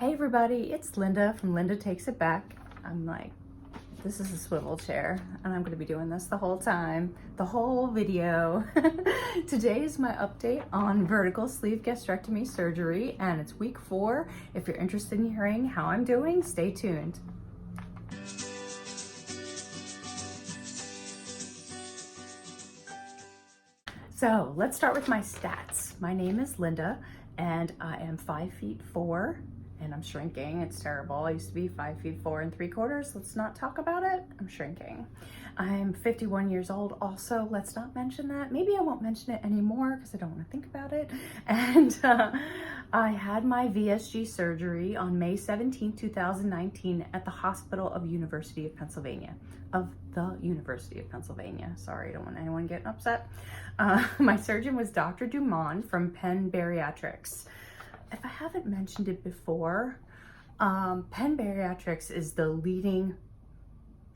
Hey everybody, it's Linda from Linda Takes It Back. I'm like, this is a swivel chair and I'm gonna be doing this the whole time, the whole video. Today is my update on vertical sleeve gastrectomy surgery and it's week 4. If you're interested in hearing how I'm doing, stay tuned. So let's start with my stats. My name is Linda and I am 5'4" and I'm shrinking. It's terrible. I used to be 5'4 3/4. Let's not talk about it. I'm shrinking. I'm 51 years old also. Let's not mention that. Maybe I won't mention it anymore because I don't want to think about it. And I had my VSG surgery on May 17, 2019 at the Hospital of University of Pennsylvania. Sorry, I don't want anyone getting upset. My surgeon was Dr. Dumon from Penn Bariatrics. If I haven't mentioned it before, Penn Bariatrics is the leading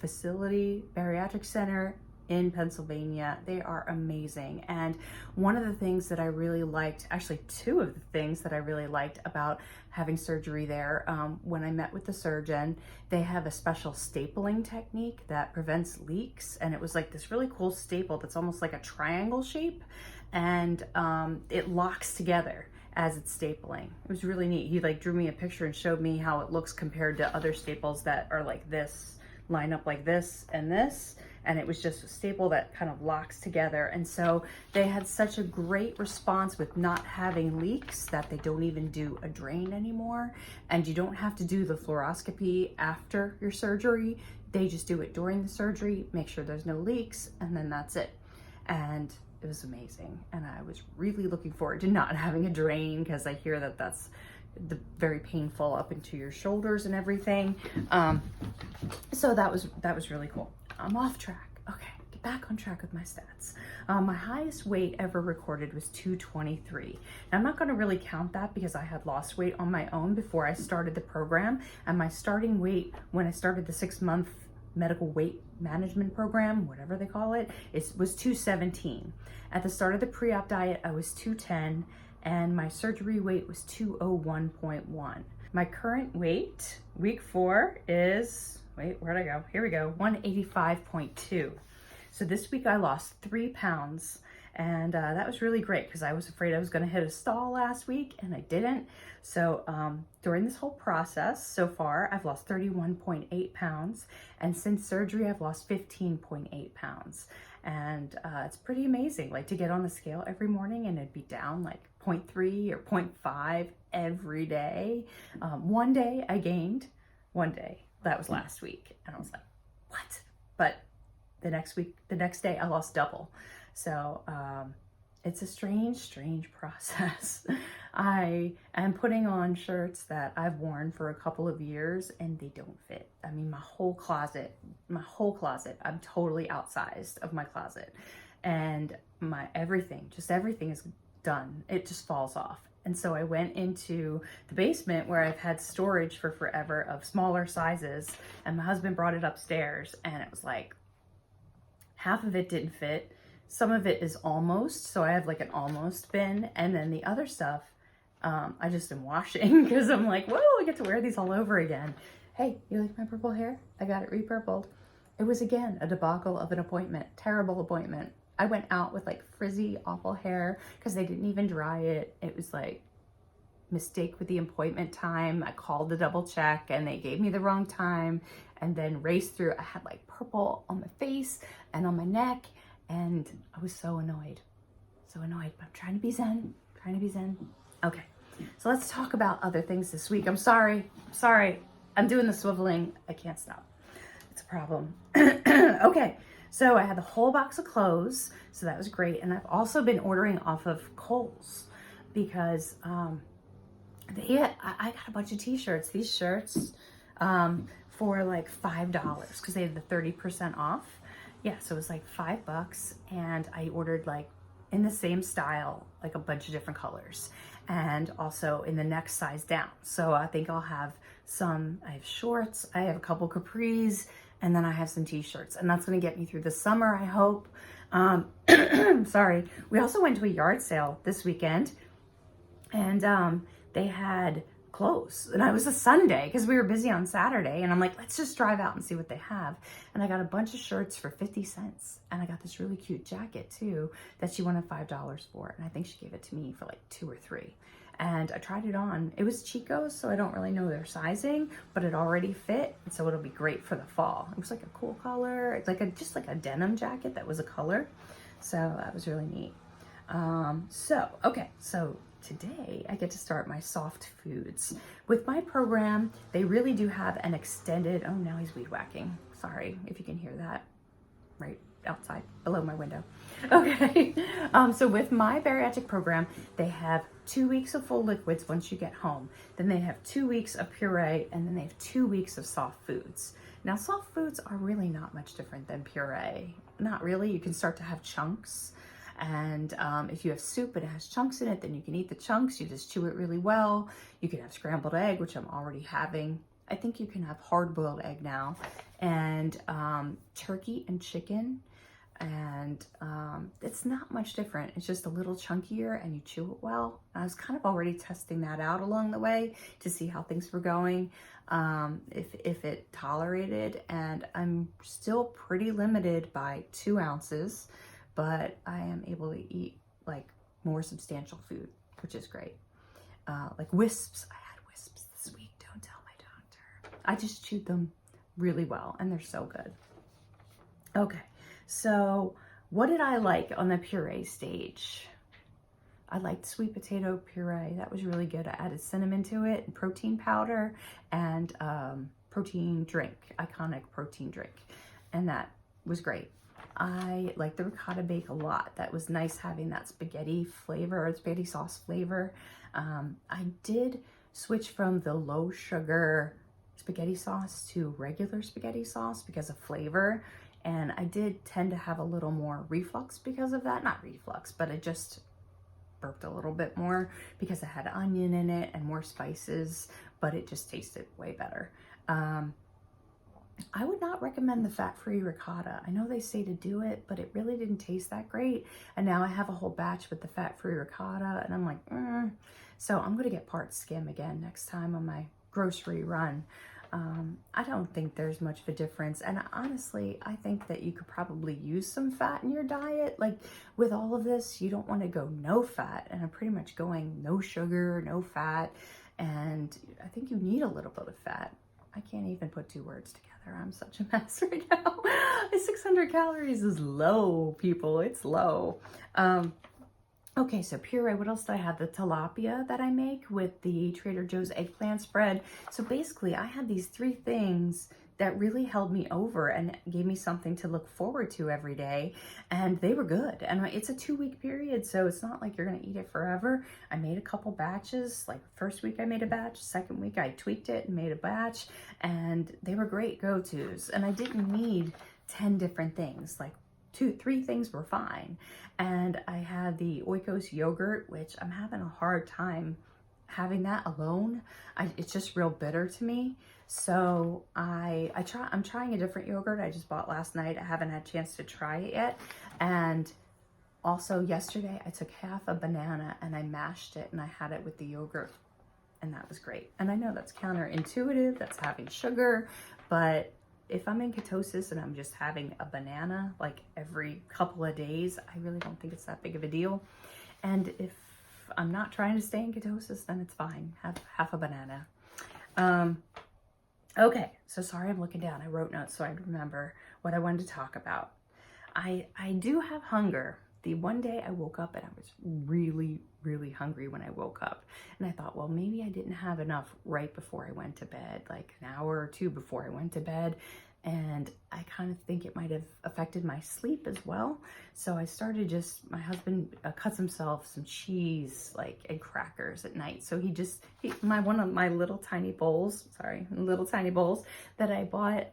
bariatric center in Pennsylvania. They are amazing. And one of the things that I really liked, actually two of the things that I really liked about having surgery there, when I met with the surgeon, they have a special stapling technique that prevents leaks. And it was like this really cool staple that's almost like a triangle shape. And it locks together as it's stapling. It was really neat. He like drew me a picture and showed me how it looks compared to other staples that are like this, line up like this, and it was just a staple that kind of locks together. And so they had such a great response with not having leaks that they don't even do a drain anymore. And you don't have to do the fluoroscopy after your surgery. They just do it during the surgery, make sure there's no leaks, and then that's it. And it was amazing. And I was really looking forward to not having a drain because I hear that that's very painful up into your shoulders and everything. So that was really cool. I'm off track. Okay, get back on track with my stats. My highest weight ever recorded was 223. Now, I'm not going to really count that because I had lost weight on my own before I started the program, and my starting weight when I started the 6-month medical weight management program, whatever they call it, was 217. At the start of the pre-op diet, I was 210, and my surgery weight was 201.1. My current weight, week 4, is, wait, where'd I go? Here we go, 185.2. So this week I lost 3 pounds, and that was really great because I was afraid I was gonna hit a stall last week, and I didn't. So during this whole process so far, I've lost 31.8 pounds, and since surgery, I've lost 15.8 pounds. And it's pretty amazing, like to get on the scale every morning and it'd be down like 0.3 or 0.5 every day. One day I gained, that was last week. And I was like, what? But the next day I lost double. So it's a strange process. I am putting on shirts that I've worn for a couple of years and they don't fit. I mean, my whole closet, I'm totally outsized of my closet, and everything is done. It just falls off. And so I went into the basement where I've had storage for forever of smaller sizes, and my husband brought it upstairs, and it was like half of it didn't fit. Some of it is almost, so I have like an almost bin, and then the other stuff I just am washing because I'm like, whoa, I get to wear these all over again. Hey, you like my purple hair? I got it repurpled. It was again a debacle of an appointment, terrible appointment. I went out with like frizzy, awful hair because they didn't even dry it. It was like mistake with the appointment time. I called to double check and they gave me the wrong time, and then raced through. I had like purple on my face and on my neck, and I was so annoyed, but I'm trying to be zen, Okay, so let's talk about other things this week. I'm sorry, I'm doing the swiveling. I can't stop. It's a problem. Okay, so I had the whole box of clothes, so that was great. And I've also been ordering off of Kohl's because I got a bunch of t-shirts. These shirts for like $5 because they had the 30% off. Yeah, so it was like $5, and I ordered like in the same style, like a bunch of different colors, and also in the next size down. So I think I'll have I have shorts, I have a couple capris, and then I have some t-shirts, and that's gonna get me through the summer, I hope. Sorry. We also went to a yard sale this weekend, and they had close. And it was a Sunday because we were busy on Saturday. And I'm like, let's just drive out and see what they have. And I got a bunch of shirts for 50 cents. And I got this really cute jacket too that she wanted $5 for. And I think she gave it to me for like 2 or 3. And I tried it on. It was Chico's, so I don't really know their sizing, but it already fit. And so it'll be great for the fall. It was like a cool color. It's like just like a denim jacket that was a color. So that was really neat. So today I get to start my soft foods. With my program, they really do have an extended, oh, now he's weed whacking. Sorry if you can hear that right outside below my window. Okay. So with my bariatric program, they have 2 weeks of full liquids once you get home. Then they have 2 weeks of puree, and then they have 2 weeks of soft foods. Now, soft foods are really not much different than puree. Not really. You can start to have chunks. And if you have soup and it has chunks in it, then you can eat the chunks. You just chew it really well. You can have scrambled egg, which I'm already having. I think you can have hard-boiled egg now. And turkey and chicken. And it's not much different. It's just a little chunkier and you chew it well. I was kind of already testing that out along the way to see how things were going, if it tolerated. And I'm still pretty limited by 2 ounces, but I am able to eat like more substantial food, which is great. Like wisps. I had wisps this week. Don't tell my doctor. I just chewed them really well and they're so good. Okay. So what did I like on the puree stage? I liked sweet potato puree. That was really good. I added cinnamon to it, and protein powder, and protein drink, iconic protein drink. And that was great. I like the ricotta bake a lot. That was nice having that spaghetti flavor, spaghetti sauce flavor. I did switch from the low sugar spaghetti sauce to regular spaghetti sauce because of flavor. And I did tend to have a little more reflux because of that. Not reflux, but it just burped a little bit more because it had onion in it and more spices, but it just tasted way better. I would not recommend the fat-free ricotta. I know they say to do it, but it really didn't taste that great. And now I have a whole batch with the fat-free ricotta and I'm like, So I'm gonna get part skim again next time on my grocery run. I don't think there's much of a difference. And honestly, I think that you could probably use some fat in your diet. Like with all of this, you don't want to go no fat. And I'm pretty much going no sugar, no fat. And I think you need a little bit of fat. I can't even put 2 words together. I'm such a mess right now. 600 calories is low, people. It's low. Okay, so puree, what else did I have? The tilapia that I make with the Trader Joe's eggplant spread. So basically, I had these 3 things that really held me over and gave me something to look forward to every day. And they were good. And it's a 2-week period, so it's not like you're going to eat it forever. I made a couple batches. Like first week I made a batch. Second week I tweaked it and made a batch. And they were great go-tos. And I didn't need 10 different things. Like 2-3 things were fine. And I had the Oikos yogurt, which I'm having a hard time having that alone. It's just real bitter to me. So I'm trying a different yogurt I just bought last night. I haven't had a chance to try it yet. And also yesterday I took half a banana and I mashed it and I had it with the yogurt. And that was great. And I know that's counterintuitive, that's having sugar, but if I'm in ketosis and I'm just having a banana like every couple of days, I really don't think it's that big of a deal. And if I'm not trying to stay in ketosis, then it's fine. Have half a banana. Okay, so sorry I'm looking down. I wrote notes so I remember what I wanted to talk about. I do have hunger. The one day I woke up and I was really, really hungry when I woke up. And I thought, well, maybe I didn't have enough right before I went to bed, like an hour or 2 before I went to bed. And I kind of think it might have affected my sleep as well. So I started my husband cuts himself some cheese, like, and crackers at night. So one of my little tiny bowls that I bought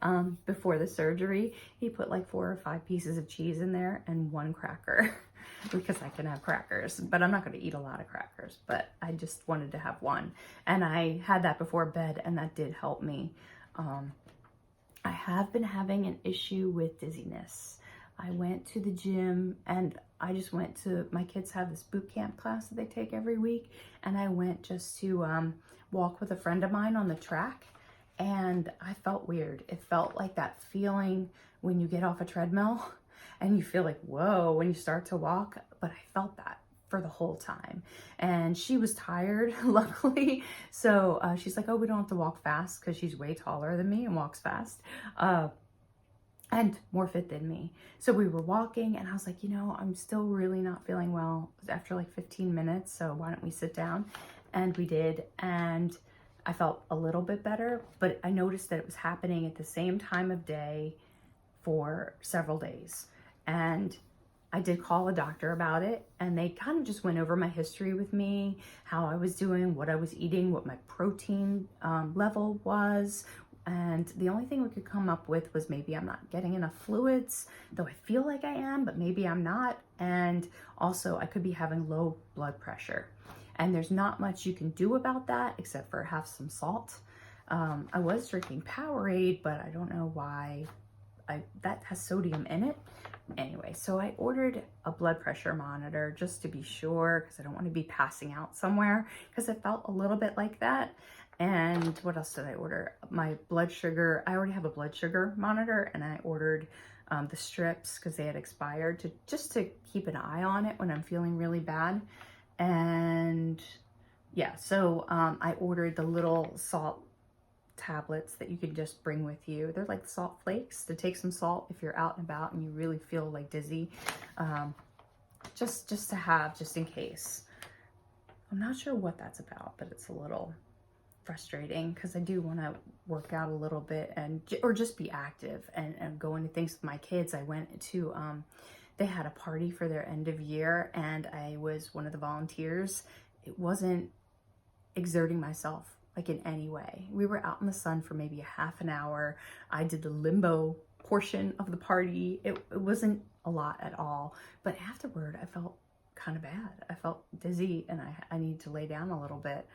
before the surgery, he put like 4 or 5 pieces of cheese in there and 1 cracker because I can have crackers, but I'm not going to eat a lot of crackers, but I just wanted to have 1. And I had that before bed and that did help me. I have been having an issue with dizziness. I went to the gym and I just went to, my kids have this boot camp class that they take every week. And I went just to walk with a friend of mine on the track, and I felt weird. It felt like that feeling when you get off a treadmill and you feel like, whoa, when you start to walk, but I felt that for the whole time. And she was tired, luckily. So she's like, oh, we don't have to walk fast, because she's way taller than me and walks fast. And more fit than me. So we were walking, and I was like, you know, I'm still really not feeling well after like 15 minutes. So why don't we sit down? And we did. And I felt a little bit better, but I noticed that it was happening at the same time of day for several days. And I did call a doctor about it, and they kind of just went over my history with me, how I was doing, what I was eating, what my protein level was. And the only thing we could come up with was maybe I'm not getting enough fluids, though I feel like I am, but maybe I'm not. And also I could be having low blood pressure. And there's not much you can do about that except for have some salt. I was drinking Powerade, but I don't know why. That has sodium in it. Anyway, so I ordered a blood pressure monitor just to be sure, because I don't want to be passing out somewhere, because it felt a little bit like that. And what else did I order? My blood sugar. I already have a blood sugar monitor, and I ordered the strips because they had expired, just to keep an eye on it when I'm feeling really bad. And yeah, so I ordered the little salt tablets that you can just bring with you. They're like salt flakes to take some salt if you're out and about and you really feel like dizzy, just to have, just in case. I'm not sure what that's about, but it's a little frustrating because I do want to work out a little bit or just be active and go into things with my kids. I went to they had a party for their end of year, and I was one of the volunteers. It wasn't exerting myself like in any way. We were out in the sun for maybe a half an hour. I did the limbo portion of the party. It wasn't a lot at all, but afterward I felt kind of bad. I felt dizzy, and I need to lay down a little bit.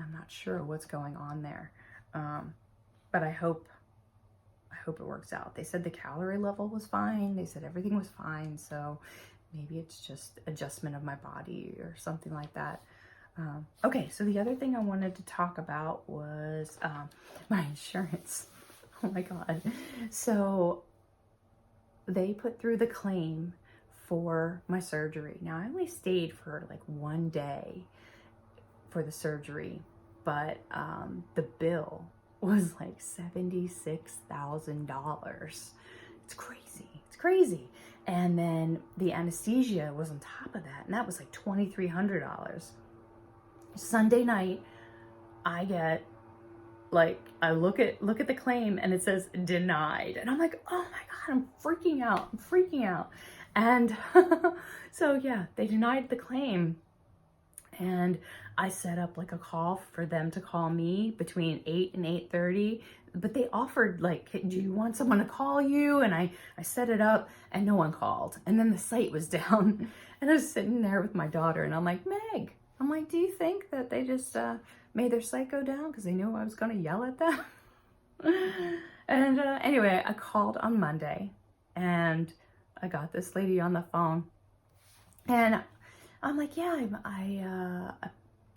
I'm not sure what's going on there, but I hope it works out. They said the calorie level was fine. They said everything was fine. So maybe it's just adjustment of my body or something like that. Okay, so the other thing I wanted to talk about was my insurance. Oh my God. So they put through the claim for my surgery. Now, I only stayed for like 1 day for the surgery, but the bill was like $76,000. It's crazy. It's crazy. And then the anesthesia was on top of that, and that was like $2,300. Sunday night, I get like, I look at the claim and it says denied, and I'm like, oh my God, I'm freaking out. And so yeah, they denied the claim. And I set up like a call for them to call me between 8 and 8:30, but they offered like, do you want someone to call you? And I set it up, and no one called. And then the site was down, and I was sitting there with my daughter, and I'm like, Meg, do you think that they just made their site go down because they knew I was going to yell at them? And anyway, I called on Monday, and I got this lady on the phone, and I'm like, yeah, I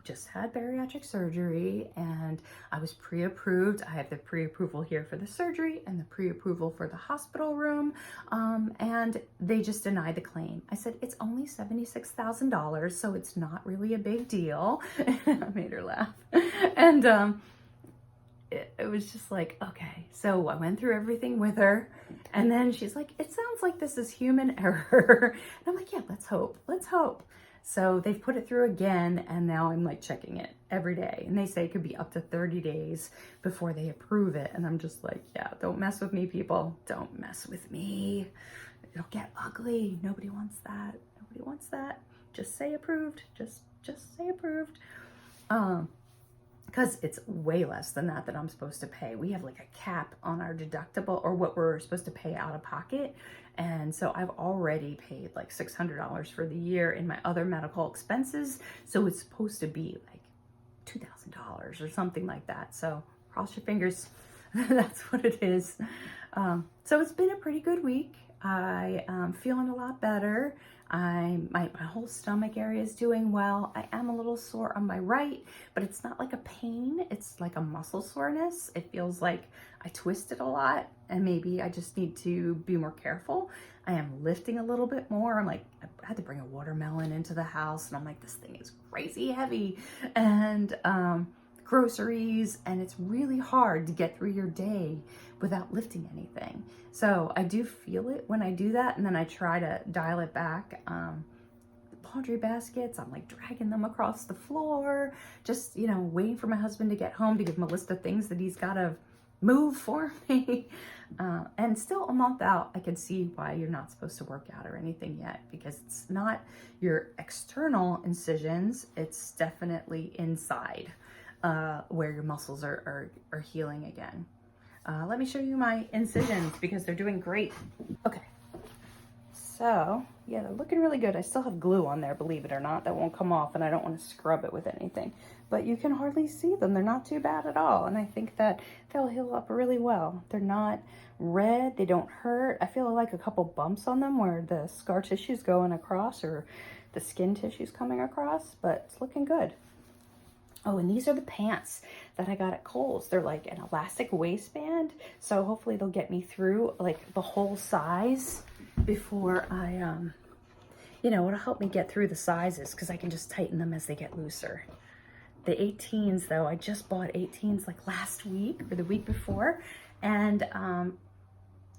just had bariatric surgery, and I was pre-approved. I have the pre-approval here for the surgery and the pre-approval for the hospital room, and they just denied the claim. I said, it's only $76,000, so it's not really a big deal. I made her laugh. And it was just like, okay. So I went through everything with her, and then she's like, it sounds like this is human error. And I'm like, yeah, let's hope. So they've put it through again, and now I'm like checking it every day. And they say it could be up to 30 days before they approve it. And I'm just like, yeah, don't mess with me, people. Don't mess with me. It'll get ugly. Nobody wants that. Just say approved. Just say approved. Because it's way less than that I'm supposed to pay. We have like a cap on our deductible, or what we're supposed to pay out of pocket. And so I've already paid like $600 for the year in my other medical expenses. So it's supposed to be like $2,000 or something like that. So cross your fingers. That's what it is. So it's been a pretty good week. I am feeling a lot better. My whole stomach area is doing well. I am a little sore on my right, but it's not like a pain. It's like a muscle soreness. It feels like I twisted a lot, and maybe I just need to be more careful. I am lifting a little bit more. I'm like, I had to bring a watermelon into the house, and I'm like, this thing is crazy heavy. And groceries, and it's really hard to get through your day without lifting anything. So I do feel it when I do that, and then I try to dial it back. Laundry baskets, I'm like dragging them across the floor, just, you know, waiting for my husband to get home to give him a list of things that he's got to move for me. And still a month out, I can see why you're not supposed to work out or anything yet, because it's not your external incisions, it's definitely inside where your muscles are healing again. Let me show you my incisions because they're doing great. Okay, so yeah, they're looking really good. I still have glue on there, believe it or not. That won't come off, and I don't want to scrub it with anything, but you can hardly see them. They're not too bad at all, and I think that they'll heal up really well. They're not red, they don't hurt. I feel like a couple bumps on them where the scar tissue's going across or the skin tissue's coming across, but it's looking good. Oh, and these are the pants that I got at Kohl's. They're like an elastic waistband, so hopefully they'll get me through like the whole size before I, you know, it'll help me get through the sizes because I can just tighten them as they get looser. The 18s though, I just bought 18s like last week or the week before, and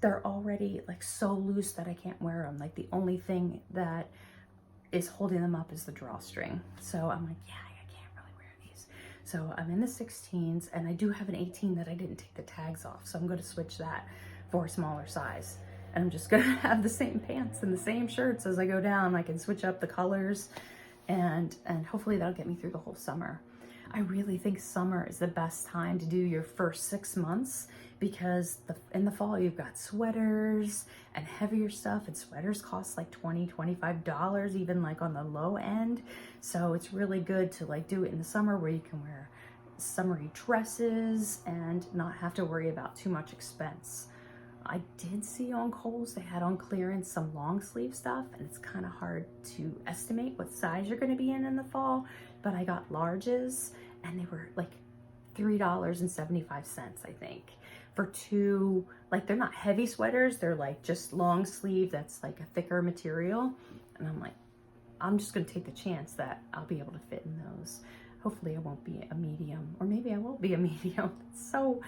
they're already like so loose that I can't wear them. Like the only thing that is holding them up is the drawstring. So I'm like, yeah, so I'm in the 16s, and I do have an 18 that I didn't take the tags off. So I'm going to switch that for a smaller size. And I'm just going to have the same pants and the same shirts as I go down. I can switch up the colors, and hopefully that'll get me through the whole summer. I really think summer is the best time to do your first 6 months, because in the fall you've got sweaters and heavier stuff, and sweaters cost like $20, $25, even like on the low end. So it's really good to like do it in the summer where you can wear summery dresses and not have to worry about too much expense. I did see on Kohl's they had on clearance some long sleeve stuff, and it's kind of hard to estimate what size you're going to be in the fall, but I got larges, and they were like $3.75, I think, for two, like they're not heavy sweaters, they're like just long sleeve that's like a thicker material. And I'm like, I'm just going to take the chance that I'll be able to fit in those. Hopefully I won't be a medium, or maybe I will be a medium. So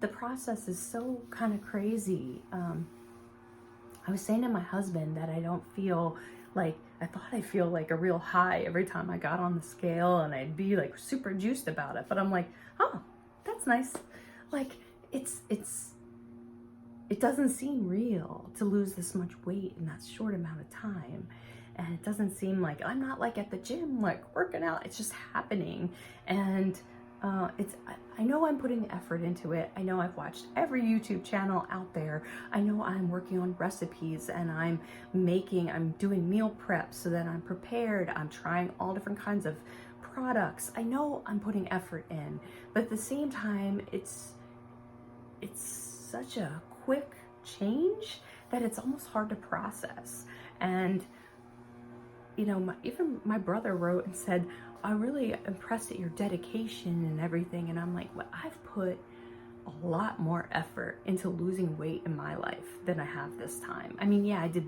the process is so kind of crazy. I was saying to my husband that I don't feel like, I thought I'd feel like a real high every time I got on the scale, and I'd be like super juiced about it. But I'm like, oh, that's nice. Like it doesn't seem real to lose this much weight in that short amount of time. And it doesn't seem like, I'm not like at the gym, like working out, it's just happening. And I know I'm putting the effort into it. I know I've watched every YouTube channel out there. I know I'm working on recipes, and I'm doing meal prep so that I'm prepared. I'm trying all different kinds of products. I know I'm putting effort in, but at the same time, it's such a quick change that it's almost hard to process. And you know, even my brother wrote and said, I'm really impressed at your dedication and everything. And I'm like, well, I've put a lot more effort into losing weight in my life than I have this time. I mean, yeah, I did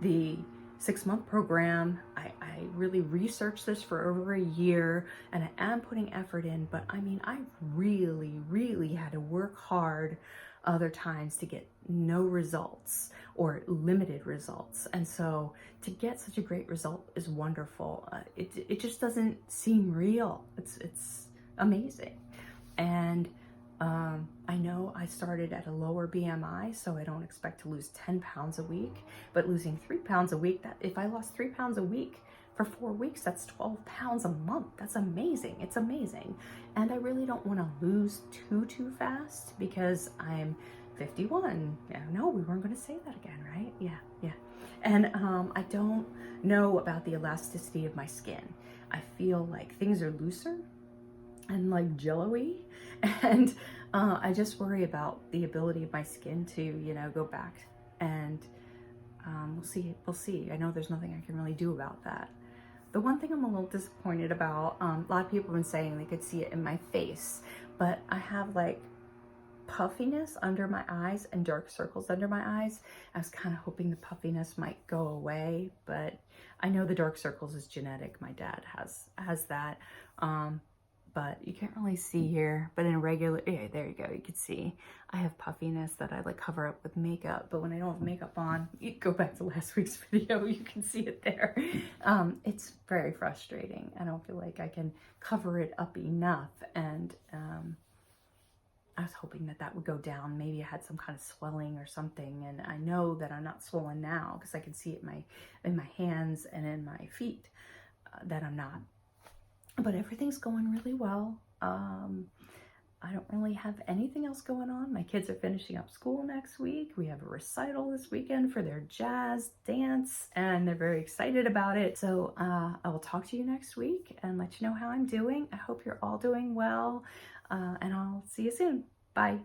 the 6-month program. I really researched this for over a year, and I am putting effort in, but I mean, I really had to work hard other times to get no results or limited results. And so to get such a great result is wonderful. It just doesn't seem real. It's amazing. And I know I started at a lower BMI, so I don't expect to lose 10 pounds a week, but losing 3 pounds a week, that if I lost 3 pounds a week for 4 weeks, that's 12 pounds a month. That's amazing. It's amazing. And I really don't want to lose too fast because I'm 51. Yeah, no, we weren't going to say that again, right? Yeah. And I don't know about the elasticity of my skin. I feel like things are looser and like jello-y, and I just worry about the ability of my skin to, you know, go back and We'll see. I know there's nothing I can really do about that. The one thing I'm a little disappointed about, a lot of people have been saying they could see it in my face, but I have like puffiness under my eyes and dark circles under my eyes. I was kind of hoping the puffiness might go away, but I know the dark circles is genetic. My dad has that. But you can't really see here, but in a regular, yeah, there you go. You can see I have puffiness that I like cover up with makeup, but when I don't have makeup on, you go back to last week's video, you can see it there. It's very frustrating. I don't feel like I can cover it up enough, and I was hoping that that would go down. Maybe I had some kind of swelling or something, and I know that I'm not swollen now because I can see it in my hands and in my feet that I'm not. But everything's going really well. I don't really have anything else going on. My kids are finishing up school next week. We have a recital this weekend for their jazz dance, and they're very excited about it. So I will talk to you next week and let you know how I'm doing. I hope you're all doing well, and I'll see you soon. Bye.